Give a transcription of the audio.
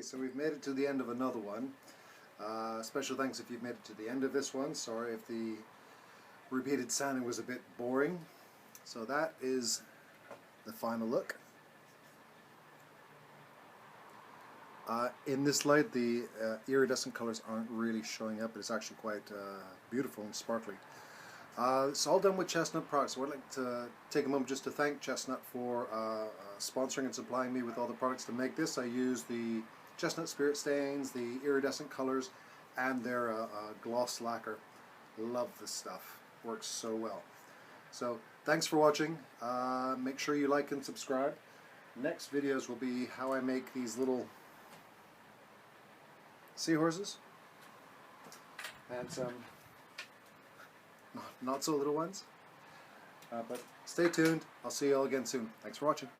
So we've made it to the end of another one. Special thanks if you've made it to the end of this one. Sorry if the repeated sanding was a bit boring. So that is the final look. In this light the iridescent colors aren't really showing up, but it's actually quite beautiful and sparkly. It's all done with Chesnut products. So I'd like to take a moment just to thank Chesnut for sponsoring and supplying me with all the products to make this. I use the Chesnut spirit stains, the iridescent colors, and their gloss lacquer. Love this stuff. Works so well. So thanks for watching. Make sure you like and subscribe. Next videos will be how I make these little seahorses and some not so little ones. But stay tuned. I'll see you all again soon. Thanks for watching.